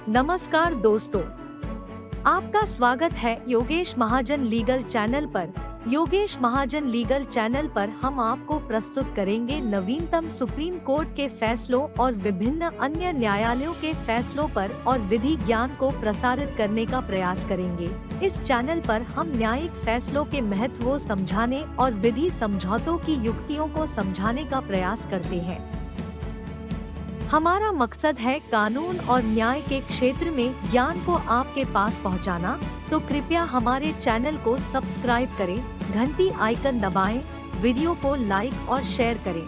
नमस्कार दोस्तों, आपका स्वागत है योगेश महाजन लीगल चैनल पर। योगेश महाजन लीगल चैनल पर हम आपको प्रस्तुत करेंगे नवीनतम सुप्रीम कोर्ट के फैसलों और विभिन्न अन्य न्यायालयों के फैसलों पर और विधि ज्ञान को प्रसारित करने का प्रयास करेंगे। इस चैनल पर हम न्यायिक फैसलों के महत्व को समझाने और विधि समझौतों की युक्तियों को समझाने का प्रयास करते हैं। हमारा मकसद है कानून और न्याय के क्षेत्र में ज्ञान को आपके पास पहुंचाना, तो कृपया हमारे चैनल को सब्सक्राइब करें, घंटी आइकन दबाएं, वीडियो को लाइक और शेयर करें।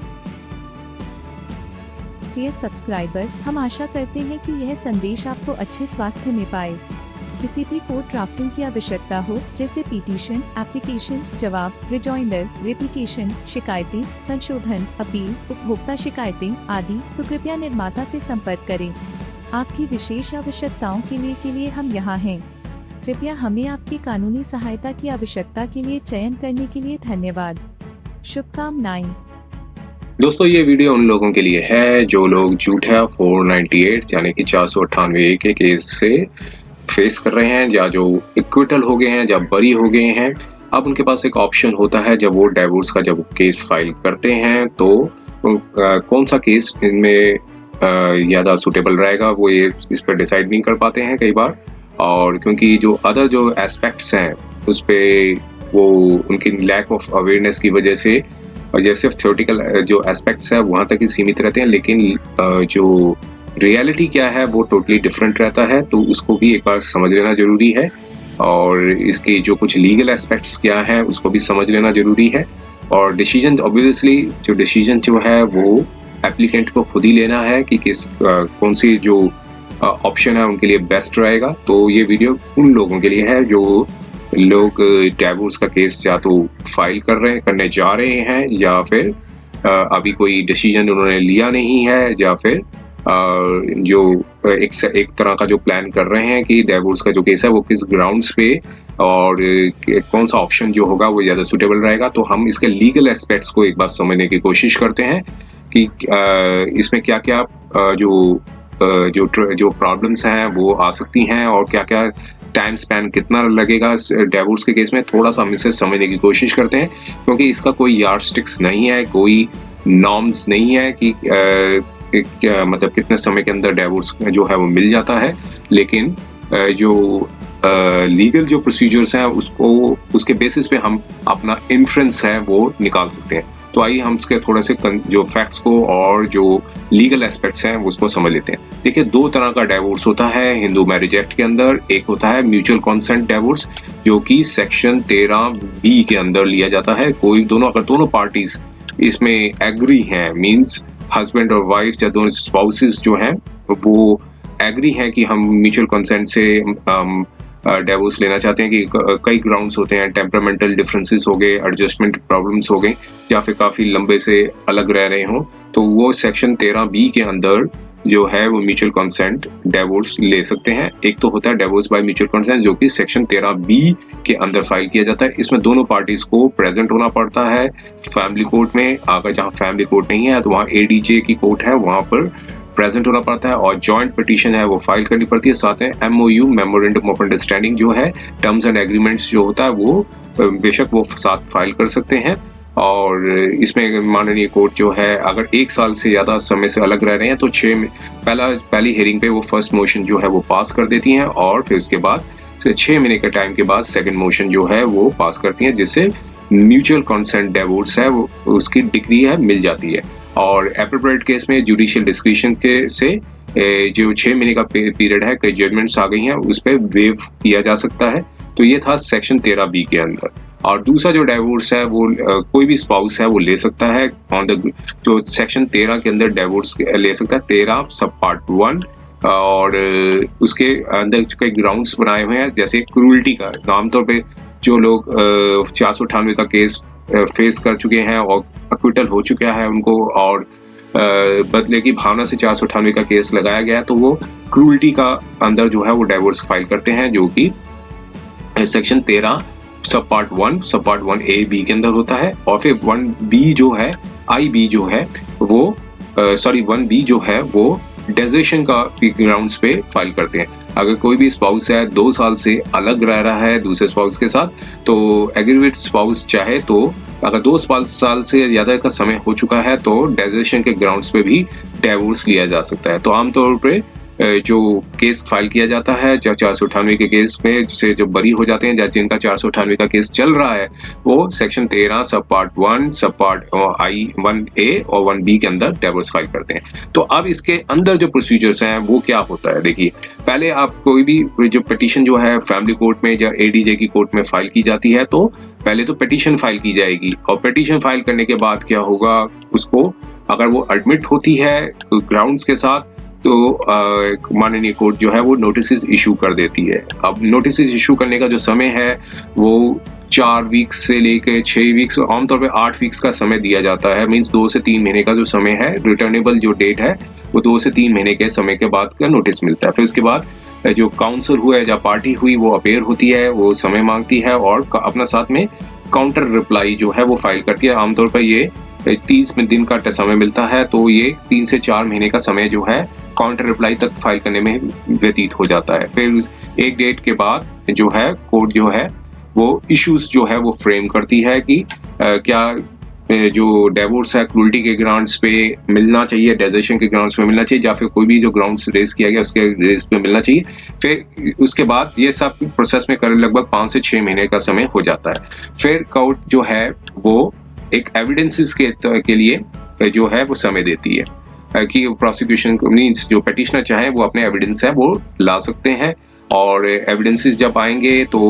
प्रिय सब्सक्राइबर, हम आशा करते हैं कि यह संदेश आपको अच्छे स्वास्थ्य में पाए। किसी भी कोर्ट ड्राफ्टिंग की आवश्यकता हो, जैसे पिटीशन, एप्लीकेशन, जवाब, रिजॉइंडर, रेप्लिकेशन, शिकायतें, संशोधन, अपील, उपभोक्ता शिकायतें आदि, तो कृपया निर्माता से संपर्क करें। आपकी विशेष आवश्यकताओं के लिए हम यहाँ हैं। कृपया हमें आपकी कानूनी सहायता की आवश्यकता के लिए चयन करने के लिए धन्यवाद। शुभकामनाएं। दोस्तों, ये वीडियो उन लोगों के लिए है जो लोग झूठा 498 यानी कि 498 के केस से फेस कर रहे हैं, या जो इक्विटल हो गए हैं, या बरी हो गए हैं। अब उनके पास एक ऑप्शन होता है, जब वो डिवोर्स का जब केस फाइल करते हैं तो कौन सा केस इनमें ज़्यादा सुटेबल रहेगा, वो ये इस पर डिसाइड नहीं कर पाते हैं कई बार। और क्योंकि जो अदर जो एस्पेक्ट्स हैं उस पर वो उनकी लैक ऑफ अवेयरनेस की वजह से, और ये सिर्फ थ्योरेटिकल जो एस्पेक्ट्स है वहाँ तक ही सीमित रहते हैं, लेकिन जो रियलिटी क्या है वो टोटली डिफरेंट रहता है। तो उसको भी एक बार समझ लेना जरूरी है, और इसके जो कुछ लीगल एस्पेक्ट्स क्या हैं उसको भी समझ लेना जरूरी है। और डिसीजन ऑब्वियसली जो डिसीजन जो है वो एप्लीकेंट को खुद ही लेना है कि कौन सी जो ऑप्शन है उनके लिए बेस्ट रहेगा। तो ये वीडियो उन लोगों के लिए है जो लोग डिवोर्स का केस या तो फाइल करने जा रहे हैं, या फिर अभी कोई डिसीजन उन्होंने लिया नहीं है, या फिर जो एक तरह का जो प्लान कर रहे हैं कि डिवोर्स का जो केस है वो किस ग्राउंड्स पे और कौन सा ऑप्शन जो होगा वो ज़्यादा सुटेबल रहेगा। तो हम इसके लीगल एस्पेक्ट्स को एक बार समझने की कोशिश करते हैं कि इसमें क्या क्या जो प्रॉब्लम्स हैं वो आ सकती हैं, और क्या क्या टाइम स्पैन कितना लगेगा डिवोर्स के केस में। थोड़ा सा हम इसे समझने की कोशिश करते हैं, क्योंकि इसका कोई यार्डस्टिक्स नहीं है, कोई नॉर्म्स नहीं है कि मतलब कितने समय के अंदर डिवोर्स जो है वो मिल जाता है। लेकिन जो लीगल जो प्रोसीजर्स हैं उसके बेसिस पे हम अपना इन्फ्रेंस है वो निकाल सकते हैं। तो आइए हम इसके थोड़े से जो फैक्ट्स को और जो लीगल एस्पेक्ट्स हैं उसको समझ लेते हैं। देखिए, दो तरह का डिवोर्स होता है हिंदू मैरिज एक्ट के अंदर। एक होता है म्यूचुअल कंसेंट डिवोर्स, जो कि सेक्शन 13B के अंदर लिया जाता है। अगर दोनों पार्टीज इसमें एग्री हैं, मीन्स हस्बैंड और वाइफ या दोनों स्पाउसेस जो हैं वो एग्री हैं कि हम म्यूचुअल कंसेंट से डिवोर्स लेना चाहते हैं, कि कई ग्राउंड्स होते हैं, टेम्परामेंटल डिफरेंसेस हो गए, एडजस्टमेंट प्रॉब्लम्स हो गए, या फिर काफ़ी लंबे से अलग रह रहे हों, तो वो सेक्शन 13B के अंदर जो है वो म्यूचुअल कंसेंट डिवोर्स ले सकते हैं। एक तो होता है डिवोर्स बाय म्यूचुअल कंसेंट, जो कि सेक्शन 13B के अंदर फाइल किया जाता है। इसमें दोनों पार्टीज को प्रेजेंट होना पड़ता है फैमिली कोर्ट में। अगर जहाँ फैमिली कोर्ट नहीं है तो वहाँ ADJ की कोर्ट है, वहाँ पर प्रेजेंट होना पड़ता है, और जॉइंट पिटीशन है वो फाइल करनी पड़ती है। साथ में MOU मेमोरेंडम ऑफ अंडरस्टैंडिंग जो है, टर्म्स एंड एग्रीमेंट्स जो होता है वो बेशक वो साथ फाइल कर सकते हैं। और इसमें माननीय कोर्ट जो है अगर 1 साल से ज़्यादा समय से अलग रह रहे हैं तो पहली हियरिंग पे वो फर्स्ट मोशन जो है वो पास कर देती हैं, और फिर उसके बाद 6 महीने के टाइम के बाद सेकंड मोशन जो है वो पास करती हैं, जिससे म्यूचुअल कंसेंट डिवोर्स है वो उसकी डिग्री है मिल जाती है। और एप्रोप्रिएट केस में जुडिशियल डिस्क्रिशन से जो 6 महीने का पीरियड है, कई जजमेंट्स आ गई हैं, उस पर वेव किया जा सकता है। तो ये था सेक्शन 13B के अंदर। और दूसरा जो डिवोर्स है वो कोई भी स्पाउस है वो ले सकता है जो सेक्शन 13 के अंदर डिवोर्स ले सकता है, 13 सब पार्ट 1। और उसके अंदर कई ग्राउंड्स बनाए हुए हैं, जैसे क्रूअल्टी का। आमतौर पे जो लोग 498 का केस फेस कर चुके हैं और अक्विटल हो चुका है उनको, और बदले की भावना से 498 का केस लगाया गया है, तो वो क्रूअल्टी का अंदर जो है वो डिवोर्स फाइल करते हैं, जो कि सेक्शन 13 सब पार्ट 1A-B के अंदर होता है। और फिर 1B जो है 1B जो है वो 1B जो है वो डेजर्शन का ग्राउंड्स पे फाइल करते हैं। अगर कोई भी स्पाउस है 2 साल से अलग रह रहा है दूसरे स्पाउस के साथ, तो एग्रीवेट स्पाउस चाहे तो अगर 2 साल से ज़्यादा का समय हो चुका है तो डेजर्शन के ग्राउंड्स पे भी डिवोर्स लिया जा सकता है। तो आमतौर पे जो केस फाइल किया जाता है 498 के केस में, जिसे जो बरी हो जाते हैं या जिनका 498 का केस चल रहा है, वो सेक्शन 13 सब पार्ट 1 सब पार्ट I-1A और 1B के अंदर डिवोर्स फाइल करते हैं। तो अब इसके अंदर जो प्रोसीजर्स हैं वो क्या होता है, देखिए पहले आप कोई भी जो पिटीशन जो है फैमिली कोर्ट में या ADJ की कोर्ट में फाइल की जाती है, तो पहले तो पिटीशन फाइल की जाएगी और पिटीशन फाइल करने के बाद क्या होगा, उसको अगर वो एडमिट होती है ग्राउंड्स के साथ तो माननीय कोर्ट जो है वो नोटिस इशू कर देती है। अब नोटिस इशू करने का जो समय है वो 4 वीक्स से लेकर 6 वीक्स, आमतौर पे 8 वीक्स का समय दिया जाता है। मींस 2 से 3 महीने का जो समय है, रिटर्नेबल जो डेट है वो 2 से 3 महीने के समय के बाद का नोटिस मिलता है। फिर उसके बाद जो काउंसिल हुआ है या पार्टी हुई वो अपेयर होती है, वो समय मांगती है और अपना साथ में काउंटर रिप्लाई जो है वो फाइल करती है। आमतौर पर ये 30 दिन का समय मिलता है, तो ये 3 से 4 महीने का समय जो है काउंटर रिप्लाई तक फाइल करने में व्यतीत हो जाता है। फिर एक डेट के बाद जो है कोर्ट जो है वो इश्यूज जो है वो फ्रेम करती है कि क्या जो डिवोर्स है क्रूल्टी के ग्राउंड्स पे मिलना चाहिए, डेजर्शन के ग्राउंड्स पे मिलना चाहिए, या फिर कोई भी जो ग्राउंड्स रेज किया गया उसके रेज पे मिलना चाहिए। फिर उसके बाद ये सब प्रोसेस में कर लगभग 5 से 6 महीने का समय हो जाता है। फिर कोर्ट जो है वो एक एविडेंसेस के लिए जो है वो समय देती है कि प्रोसिक्यूशन मींस जो पिटिशनर चाहे वो अपने एविडेंस है वो ला सकते हैं, और एविडेंसेस जब आएंगे तो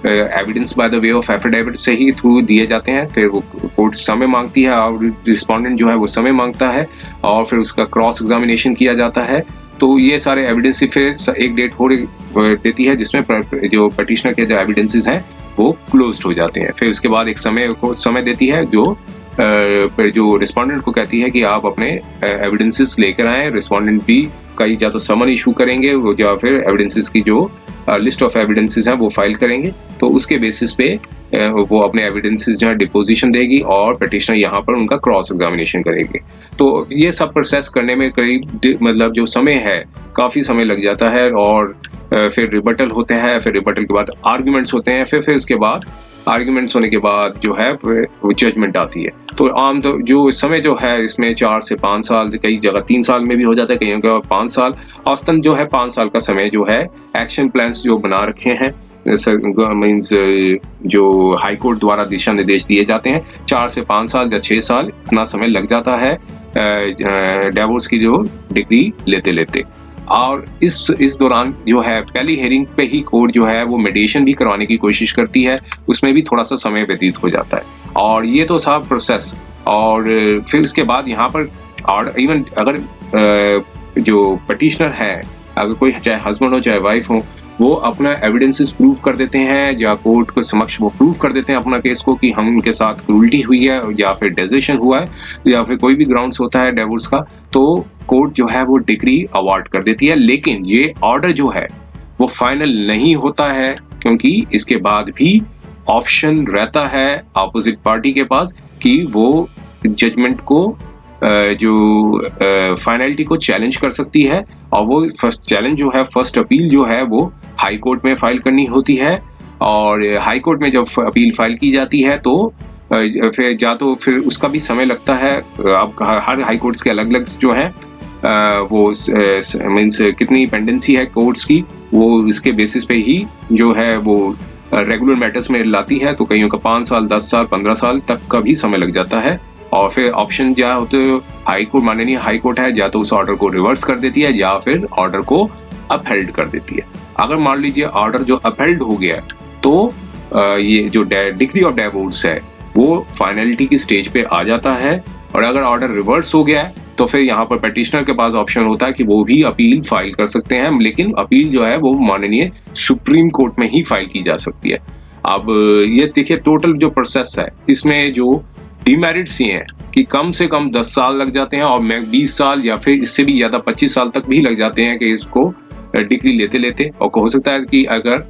evidence by the way of affidavit से ही थ्रू दिए जाते हैं। फिर वो कोर्ट समय मांगती है और रिस्पोंडेंट जो है वो समय मांगता है और फिर उसका क्रॉस एग्जामिनेशन किया जाता है। तो ये सारे एविडेंस फिर एक डेट हो देती है जिसमें जो पिटिशनर के जो एविडेंसेस हैं वो क्लोज्ड हो जाते हैं। फिर उसके बाद एक समय देती है जो रिस्पोंडेंट को कहती है कि आप अपने एविडेंसेस लेकर आएं। रिस्पोंडेंट भी कई या तो समन इशू करेंगे या फिर एविडेंसेस की जो लिस्ट ऑफ एविडेंसेस हैं वो फाइल करेंगे, तो उसके बेसिस पे वो अपने एविडेंसेस जो है डिपोजिशन देगी और पिटिशनर यहाँ पर उनका क्रॉस एग्जामिनेशन करेगी। तो ये सब प्रोसेस करने में करीब मतलब जो समय है काफ़ी समय लग जाता है, और फिर रिबटल होते हैं, फिर रिबटल के बाद आर्ग्यूमेंट्स होते हैं, फिर उसके बाद आर्ग्यूमेंट्स होने के बाद जो है वो जजमेंट आती है। तो आम तो जो समय जो है इसमें 4 से 5 साल, कई जगह 3 साल में भी हो जाता है, कहीं जगह 5 साल, औसतन जो है 5 साल का समय जो है एक्शन प्लान्स जो बना रखे हैं मीन्स जो हाई कोर्ट द्वारा दिशा निर्देश दिए जाते हैं, 4 से 5 साल या 6 साल इतना समय लग जाता है डिवोर्स की जो डिग्री लेते। और इस दौरान जो है पहली हेयरिंग पे ही कोर्ट जो है वो मेडिएशन भी करवाने की कोशिश करती है, उसमें भी थोड़ा सा समय व्यतीत हो जाता है। और ये तो साफ प्रोसेस, और फिर उसके बाद यहाँ पर और इवन अगर जो पिटिशनर है, अगर कोई चाहे हस्बैंड हो चाहे वाइफ हो, वो अपना एविडेंसेस प्रूव कर देते हैं या कोर्ट को समक्ष वो प्रूव कर देते हैं अपना केस को कि हम उनके साथ क्रूल्टी हुई है या फिर डेजर्शन हुआ है या फिर कोई भी ग्राउंड्स होता है डिवोर्स का, तो कोर्ट जो है वो डिग्री अवार्ड कर देती है। लेकिन ये ऑर्डर जो है वो फाइनल नहीं होता है, क्योंकि इसके बाद भी ऑप्शन रहता है अपोजिट पार्टी के पास कि वो जजमेंट को जो फाइनलिटी को चैलेंज कर सकती है, और वो फर्स्ट चैलेंज जो है, फर्स्ट अपील जो है वो हाई कोर्ट में फाइल करनी होती है। और हाई कोर्ट में जब अपील फाइल की जाती है तो फिर उसका भी समय लगता है। अब हर हाई कोर्ट्स के अलग अलग जो हैं वो मीन्स कितनी पेंडेंसी है कोर्ट्स की, वो इसके बेसिस पे ही जो है वो रेगुलर मैटर्स में लाती है। तो कईयों का 5 साल 10 साल 15 साल तक का भी समय लग जाता है। और फिर ऑप्शन क्या होते हैं, हाई कोर्ट माननीय हाई कोर्ट है, या तो उस ऑर्डर को रिवर्स कर देती है या फिर ऑर्डर को अपहेल्ड कर देती है। अगर मान लीजिए ऑर्डर जो अपहेल्ड हो गया तो ये जो डिग्री ऑफ डिवोर्स है वो फाइनलिटी की स्टेज पे आ जाता है। और अगर ऑर्डर रिवर्स हो गया है तो फिर यहाँ पर पिटिशनर के पास ऑप्शन होता है कि वो भी अपील फाइल कर सकते हैं, लेकिन अपील जो है वो माननीय सुप्रीम कोर्ट में ही फाइल की जा सकती है। अब ये देखिए टोटल जो प्रोसेस है इसमें जो डिमेरिट्स ये हैं कि कम से कम 10 साल लग जाते हैं, और 20 साल या फिर इससे भी ज़्यादा 25 साल तक भी लग जाते हैं कि इसको डिग्री लेते। और हो सकता है कि अगर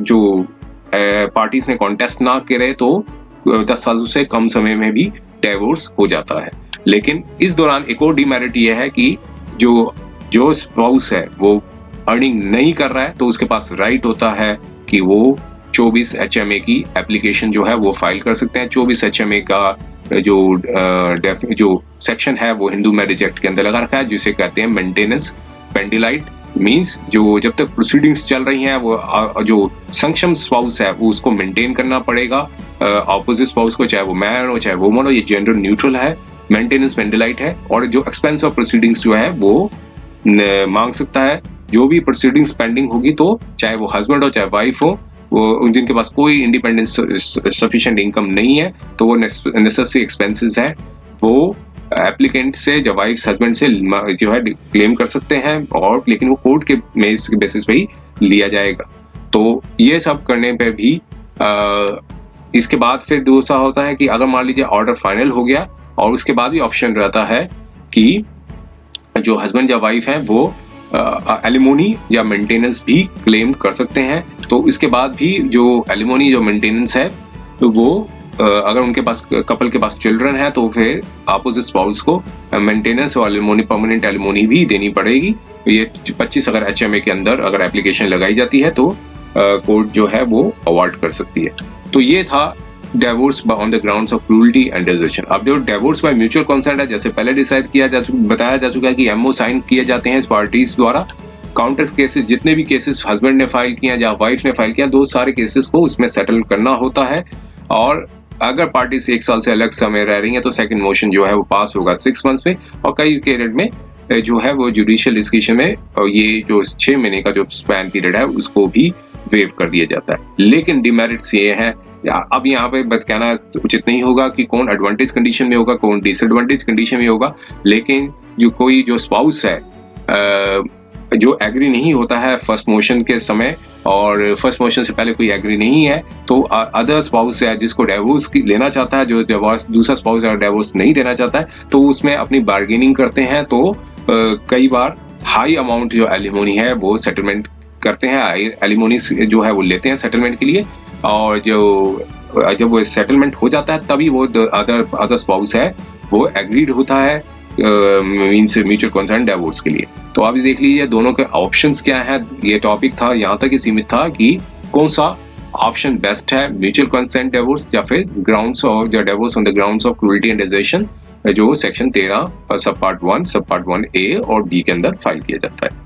जो पार्टीज ने कॉन्टेस्ट ना करे तो 10 साल से कम समय में भी डिवोर्स हो जाता है। लेकिन इस दौरान एक और डिमेरिट ये है कि जो स्पाउस है वो अर्निंग नहीं कर रहा है तो उसके पास राइट होता है कि वो 24 HMA की एप्लीकेशन जो है वो फाइल कर सकते हैं। 24 HMA का जो सेक्शन है वो हिंदू मैरिज एक्ट के अंदर लगा रखा है, जिसे कहते हैं मेंटेनेंस पेंडिलाइट। मींस जो जब तक प्रोसीडिंग्स चल रही हैं वो जो सक्षम स्पाउस है वो उसको मेंटेन करना पड़ेगा ऑपोजिट स्पाउस को, चाहे वो मैन हो चाहे वुमन हो, ये जेंडर न्यूट्रल है, मेंटेनेंस पेंडिलाइट है। और जो एक्सपेंस ऑफ प्रोसीडिंग्स जो है वो मांग सकता है। जो भी प्रोसीडिंग्स पेंडिंग होगी तो चाहे वो हस्बैंड हो चाहे वाइफ हो, वो जिनके पास कोई इंडिपेंडेंट सफिशिएंट इनकम नहीं है तो वो नेसेसरी एक्सपेंसेस है वो एप्लीकेंट से या वाइफ हस्बैंड से जो है क्लेम कर सकते हैं, और लेकिन वो कोर्ट के बेसिस पे ही लिया जाएगा। तो ये सब करने पे भी इसके बाद फिर दूसरा होता है कि अगर मान लीजिए ऑर्डर फाइनल हो गया और उसके बाद भी ऑप्शन रहता है कि जो हस्बैंड या वाइफ है वो एलिमोनी या मेंटेनेंस भी क्लेम कर सकते हैं। तो इसके बाद भी जो एलिमोनी जो मेंटेनेंस है तो वो अगर उनके पास कपल के पास चिल्ड्रन है तो फिर अपोजिट स्पाउस को मेंटेनेंस और एलिमोनी परमानेंट एलिमोनी भी देनी पड़ेगी। ये 25 अगर HMA के अंदर अगर एप्लीकेशन लगाई जाती है तो कोर्ट जो है वो अवार्ड कर सकती है। तो ये था divorce on the grounds of cruelty and desertion. अब जो डिवोर्स बाय म्यूचुअल कंसेंट है, जैसे पहले डिसाइड बताया जा चुका है कि MO साइन किए जाते हैं इस पार्टीज द्वारा। काउंटर केसेस जितने भी केसेस हस्बैंड ने फाइल किया या वाइफ ने फाइल किया, दो सारे केसेस को उसमें सेटल करना होता है। और अगर पार्टीज 1 साल से अलग समय रह रही हैं तो सेकंड मोशन जो है वो पास होगा 6 मंथ्स में, और कई पीरियड में जो है वो जुडिशियल डिस्कशन में और ये जो 6 महीने का जो स्पैन पीरियड है उसको भी वेव कर दिया जाता है। लेकिन डिमेरिट्स ये हैं, अब यहाँ पे बस कहना उचित नहीं होगा कि कौन एडवांटेज कंडीशन में होगा कौन डिसएडवांटेज कंडीशन में होगा, लेकिन जो कोई जो स्पाउस है जो एग्री नहीं होता है फर्स्ट मोशन के समय और फर्स्ट मोशन से पहले कोई एग्री नहीं है तो अदर स्पाउस है जिसको डिवोर्स लेना चाहता है, जो डिवोर्स दूसरा स्पाउस अगर डिवोर्स नहीं देना चाहता है तो उसमें अपनी बार्गेनिंग करते हैं। तो कई बार हाई अमाउंट जो एलिमोनी है वो सेटलमेंट करते हैं, एलिमोनी जो है वो लेते हैं सेटलमेंट के लिए, और जब वो सेटलमेंट हो जाता है तभी वो अदर स्पाउस है वो एग्रीड होता है मींस म्यूचुअल कंसेंट डिवोर्स के लिए। तो आप देख लीजिए दोनों के ऑप्शंस क्या हैं। ये टॉपिक था यहाँ तक ही सीमित था कि कौन सा ऑप्शन बेस्ट है, म्यूचुअल कंसेंट डिवोर्स या फिर grounds of the divorce on the grounds of cruelty and desertion, जो सेक्शन 13 सब पार्ट 1 A और B के अंदर फाइल किया जाता है।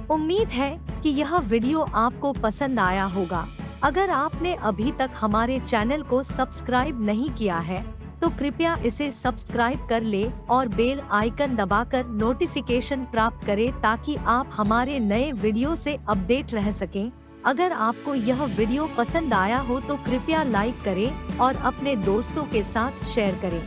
उम्मीद है कि यह वीडियो आपको पसंद आया होगा। अगर आपने अभी तक हमारे चैनल को सब्सक्राइब नहीं किया है तो कृपया इसे सब्सक्राइब कर ले और बेल आइकन दबाकर नोटिफिकेशन प्राप्त करें ताकि आप हमारे नए वीडियो से अपडेट रह सकें। अगर आपको यह वीडियो पसंद आया हो तो कृपया लाइक करें और अपने दोस्तों के साथ शेयर करें।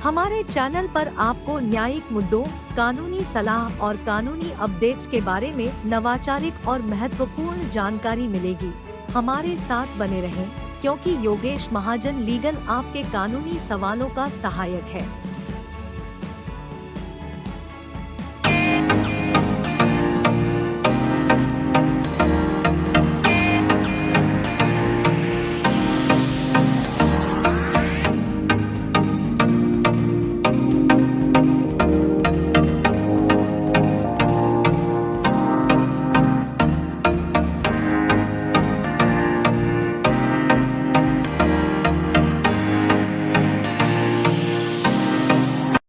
हमारे चैनल पर आपको न्यायिक मुद्दों, कानूनी सलाह और कानूनी अपडेट्स के बारे में नवाचारिक और महत्वपूर्ण जानकारी मिलेगी। हमारे साथ बने रहें क्योंकि योगेश महाजन लीगल आपके कानूनी सवालों का सहायक है।